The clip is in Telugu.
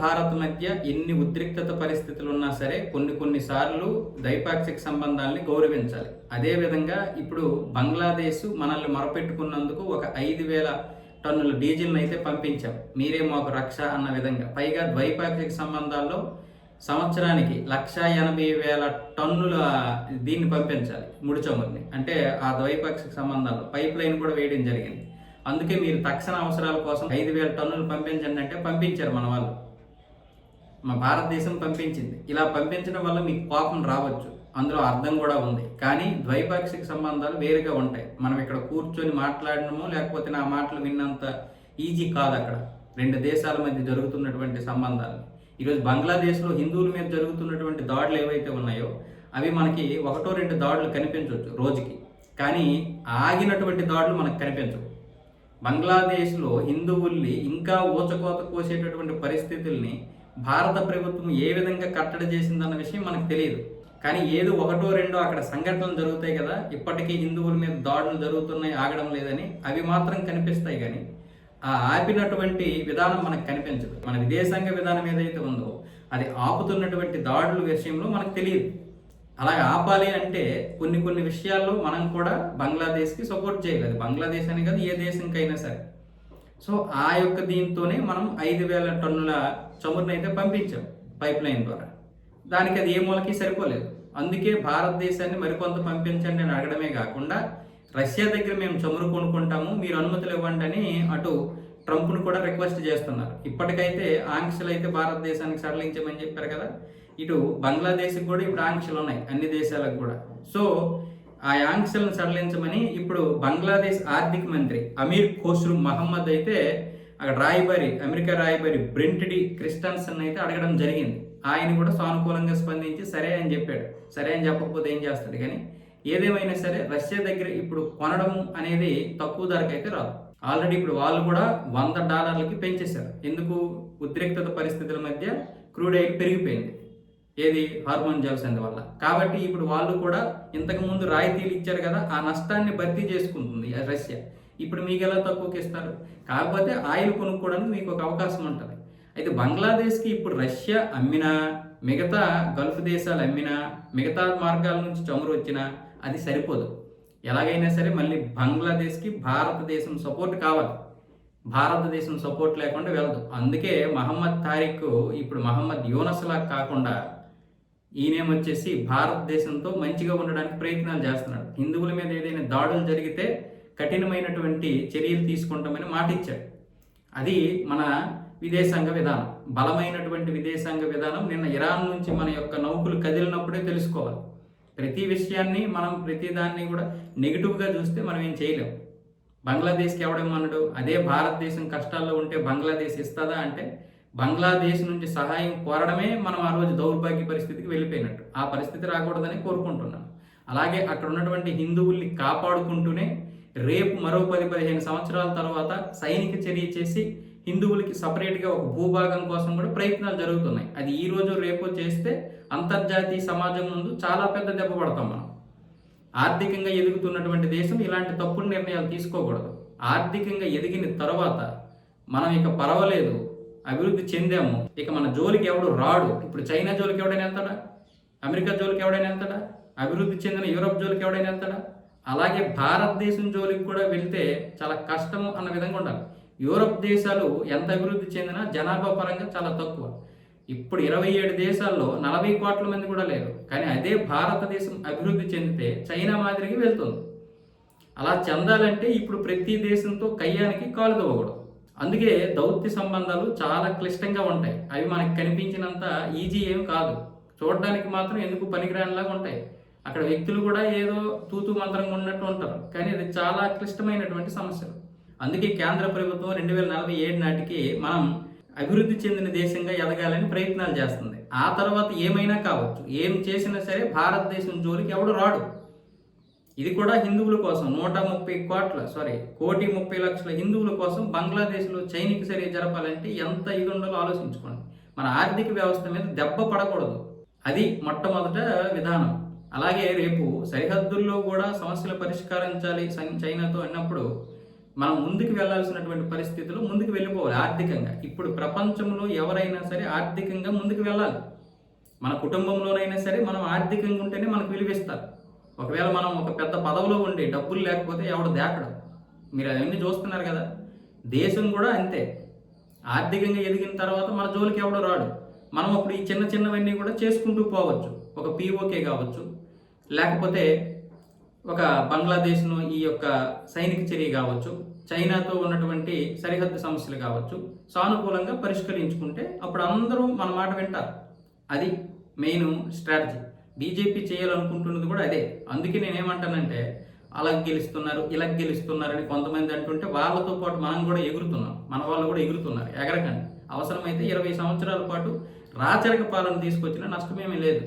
భారత్ మధ్య ఎన్ని ఉద్రిక్తత పరిస్థితులు ఉన్నా సరే కొన్ని సార్లు ద్వైపాక్షిక సంబంధాలని గౌరవించాలి. అదేవిధంగా ఇప్పుడు బంగ్లాదేశ్ మనల్ని మొరపెట్టుకున్నందుకు ఒక 5,000 టన్నుల డీజిల్ని అయితే పంపించాం, మీరే మాకు రక్ష అన్న విధంగా. పైగా ద్వైపాక్షిక సంబంధాల్లో సంవత్సరానికి 1,80,000 టన్నుల దీన్ని పంపించాలి, ముడి చమురుని. అంటే ఆ ద్వైపాక్షిక సంబంధాల్లో పైప్ లైన్ కూడా వేయడం జరిగింది. అందుకే మీరు తక్షణ అవసరాల కోసం 5,000 టన్నులు పంపించండి అంటే పంపించారు మన వాళ్ళు. మా భారతదేశం పంపించింది. ఇలా పంపించడం వల్ల మీకు కోపం రావచ్చు, అందులో అర్థం కూడా ఉంది. కానీ ద్వైపాక్షిక సంబంధాలు వేరుగా ఉంటాయి. మనం ఇక్కడ కూర్చొని మాట్లాడడమో లేకపోతే నా మాటలు విన్నంత ఈజీ కాదు అక్కడ. రెండు దేశాల మధ్య జరుగుతున్నటువంటి సంబంధాలు. ఈరోజు బంగ్లాదేశ్లో హిందువుల మీద జరుగుతున్నటువంటి దాడులు ఏవైతే ఉన్నాయో అవి మనకి 1-2 దాడులు కనిపించవచ్చు రోజుకి, కానీ ఆగినటువంటి దాడులు మనకు కనిపించవు. బంగ్లాదేశ్లో హిందువుల్ని ఇంకా ఊచకోత కోసేటటువంటి పరిస్థితుల్ని భారత ప్రభుత్వం ఏ విధంగా కట్టడి చేసిందన్న విషయం మనకు తెలియదు. కానీ ఏదో 1-2 అక్కడ సంఘటనలు జరుగుతాయి కదా, ఇప్పటికీ హిందువుల మీద దాడులు జరుగుతున్నాయి, ఆగడం లేదని, అవి మాత్రం కనిపిస్తాయి. కానీ ఆ ఆపినటువంటి విధానం మనకు కనిపించదు. మన విదేశాంగ విధానం ఏదైతే ఉందో అది ఆపుతున్నటువంటి దాడుల విషయంలో మనకు తెలియదు. అలాగే ఆపాలి అంటే కొన్ని విషయాల్లో మనం కూడా బంగ్లాదేశ్కి సపోర్ట్ చేయలేదు. బంగ్లాదేశ్ అని కాదు, ఏ దేశంకైనా సరే. సో ఆ యొక్క దీంతోనే మనం 5,000 టన్నుల చమురుని అయితే పంపించాం పైప్ లైన్ ద్వారా. దానికి అది ఏ మూలకి సరిపోలేదు. అందుకే భారతదేశాన్ని మరికొంత పంపించండి అని అడగడమే కాకుండా రష్యా దగ్గర మేము చమురు కొనుక్కుంటాము, మీరు అనుమతులు ఇవ్వండి అని అటు ట్రంప్ను కూడా రిక్వెస్ట్ చేస్తున్నారు. ఇప్పటికైతే ఆంక్షలు అయితే భారతదేశానికి సడలించమని చెప్పారు కదా, ఇటు బంగ్లాదేశ్కి కూడా ఇప్పుడు ఆంక్షలు ఉన్నాయి, అన్ని దేశాలకు కూడా. సో ఆ ఆంక్షలను సడలించమని ఇప్పుడు బంగ్లాదేశ్ ఆర్థిక మంత్రి అమీర్ ఖోస్రూ మహమ్మద్ అయితే అక్కడ అమెరికా రాయబారి బ్రెంట్ డి క్రిస్టన్సన్ అయితే అడగడం జరిగింది. ఆయన కూడా సానుకూలంగా స్పందించి సరే అని చెప్పాడు. సరే అని చెప్పకపోతే ఏం చేస్తుంది. కానీ ఏదేమైనా సరే రష్యా దగ్గర ఇప్పుడు కొనడం అనేది తక్కువ ధరకైతే రాదు. ఆల్రెడీ ఇప్పుడు వాళ్ళు కూడా $100కి పెంచేశారు. ఎందుకు? ఉద్రిక్తత పరిస్థితుల మధ్య క్రూడ్ ఆయిల్ పెరిగిపోయింది, ఏది హార్మోన్ జలసంధి వల్ల. కాబట్టి ఇప్పుడు వాళ్ళు కూడా ఇంతకుముందు రాయితీలు ఇచ్చారు కదా, ఆ నష్టాన్ని భర్తీ చేసుకుంటుంది రష్యా. ఇప్పుడు మీకు ఎలా తక్కువకి ఇస్తారు? కాకపోతే ఆయిల్ కొనుక్కోవడానికి మీకు ఒక అవకాశం ఉంటుంది. అయితే బంగ్లాదేశ్కి ఇప్పుడు రష్యా అమ్మినా, మిగతా గల్ఫ్ దేశాలు అమ్మినా, మిగతా మార్గాల నుంచి చమురు వచ్చినా అది సరిపోదు. ఎలాగైనా సరే మళ్ళీ బంగ్లాదేశ్కి భారతదేశం సపోర్ట్ కావాలి. భారతదేశం సపోర్ట్ లేకుండా వెళ్ళదు. అందుకే మహమ్మద్ తారిక్ ఇప్పుడు మహమ్మద్ యూనస్లా కాకుండా ఈయనేమొచ్చేసి భారతదేశంతో మంచిగా ఉండడానికి ప్రయత్నాలు చేస్తున్నాడు. హిందువుల మీద ఏదైనా దాడులు జరిగితే కఠినమైనటువంటి చర్యలు తీసుకుంటామని మాట ఇచ్చాడు. అది మన విదేశాంగ విధానం, బలమైనటువంటి విదేశాంగ విధానం. నిన్న ఇరాన్ నుంచి మన యొక్క నౌకలు కదిలినప్పుడే తెలుసుకోవాలి. ప్రతి విషయాన్ని మనం ప్రతిదాన్ని కూడా నెగిటివ్గా చూస్తే మనం ఏం చేయలేం. బంగ్లాదేశ్కి ఎవడేమన్నాడు? అదే భారతదేశం కష్టాల్లో ఉంటే బంగ్లాదేశ్ ఇస్తుందా అంటే బంగ్లాదేశ్ నుంచి సహాయం కోరడమే మనం ఆ రోజు దౌర్భాగ్య పరిస్థితికి వెళ్ళిపోయినట్టు. ఆ పరిస్థితి రాకూడదని కోరుకుంటున్నాను. అలాగే అక్కడ ఉన్నటువంటి హిందువుల్ని కాపాడుకుంటూనే రేపు మరో 10-15 సంవత్సరాల తర్వాత సైనిక చర్య చేసి హిందువులకి సపరేట్గా ఒక భూభాగం కోసం కూడా ప్రయత్నాలు జరుగుతున్నాయి. అది ఈ రోజు రేపు చేస్తే అంతర్జాతీయ సమాజం ముందు చాలా పెద్ద దెబ్బ పడతాం మనం. ఆర్థికంగా ఎదుగుతున్నటువంటి దేశం ఇలాంటి తప్పుడు నిర్ణయాలు తీసుకోకూడదు. ఆర్థికంగా ఎదిగిన తర్వాత మనం ఇక పర్వాలేదు, అభివృద్ధి చెందాము, ఇక మన జోలికి ఎవడు రాడు. ఇప్పుడు చైనా జోలికి ఎవడైనా వెళ్తాడా? అమెరికా జోలికి ఎవడైనా వెళ్తాడా? అభివృద్ధి చెందిన యూరప్ జోలికి ఎవడైనా వెళ్తాడా? అలాగే భారతదేశం జోలికి కూడా వెళ్తే చాలా కష్టం అన్న విధంగా ఉండాలి. యూరప్ దేశాలు ఎంత అభివృద్ధి చెందినా జనాభా పరంగా చాలా తక్కువ. ఇప్పుడు 27 దేశాల్లో 40 కోట్ల మంది కూడా లేరు. కానీ అదే భారతదేశం అభివృద్ధి చెందితే చైనా మాదిరిగా వెళ్తుంది. అలా చెందాలంటే ఇప్పుడు ప్రతి దేశంతో కయ్యానికి కాలు తవ్వకూడదు. అందుకే దౌత్య సంబంధాలు చాలా క్లిష్టంగా ఉంటాయి. అవి మనకి కనిపించినంత ఈజీ ఏం కాదు. చూడడానికి మాత్రం ఎందుకు పనికిరానిలాగా ఉంటాయి. అక్కడ వ్యక్తులు కూడా ఏదో తూతు మంత్రంగా ఉన్నట్టు ఉంటారు. కానీ అది చాలా క్లిష్టమైనటువంటి సమస్యలు. అందుకే కేంద్ర ప్రభుత్వం 2047 నాటికి మనం అభివృద్ధి చెందిన దేశంగా ఎదగాలని ప్రయత్నాలు చేస్తుంది. ఆ తర్వాత ఏమైనా కావచ్చు, ఏం చేసినా సరే భారతదేశం జోలికి ఎవడు రాడు. ఇది కూడా హిందువుల కోసం 130 హిందువుల కోసం బంగ్లాదేశ్లో సైనిక చర్య జరపాలంటే ఎంత ఇది ఉండాలో ఆలోచించుకోండి. మన ఆర్థిక వ్యవస్థ మీద దెబ్బ పడకూడదు, అది మొట్టమొదట విధానం. అలాగే రేపు సరిహద్దుల్లో కూడా సమస్యలు పరిష్కరించాలి చైనాతో అన్నప్పుడు మనం ముందుకు వెళ్ళాల్సినటువంటి పరిస్థితిలో ముందుకు వెళ్ళిపోవాలి ఆర్థికంగా. ఇప్పుడు ప్రపంచంలో ఎవరైనా సరే ఆర్థికంగా ముందుకు వెళ్ళాలి. మన కుటుంబంలోనైనా సరే మనం ఆర్థికంగా ఉంటేనే మనకు విలువిస్తారు. ఒకవేళ మనం ఒక పెద్ద పదవిలో ఉండి డబ్బులు లేకపోతే ఎవడు దేకడు. మీరు అవన్నీ చూస్తున్నారు కదా. దేశం కూడా అంతే. ఆర్థికంగా ఎదిగిన తర్వాత మన జోలికి ఎవడో రాడు. మనం అప్పుడు ఈ చిన్న చిన్నవన్నీ కూడా చేసుకుంటూ పోవచ్చు. ఒక పీఓకే కావచ్చు, లేకపోతే ఒక బంగ్లాదేశ్ను ఈ యొక్క సైనిక చర్య కావచ్చు, చైనాతో ఉన్నటువంటి సరిహద్దు సమస్యలు కావచ్చు, సానుకూలంగా పరిష్కరించుకుంటే అప్పుడు అందరూ మన మాట వింటారు. అది మెయిన్ స్ట్రాటజీ. బీజేపీ చేయాలనుకుంటున్నది కూడా అదే. అందుకే నేనేమంటానంటే అలా గెలుస్తున్నారు, ఇలా గెలుస్తున్నారని కొంతమంది అంటుంటే వాళ్ళతో పాటు మనం కూడా ఎగురుతున్నాం. మన వాళ్ళు కూడా ఎగురుతున్నారు. ఎగరకండి. అవసరమైతే 20 సంవత్సరాల పాటు రాచరిక పాలన తీసుకొచ్చినా నష్టమేమీ లేదు.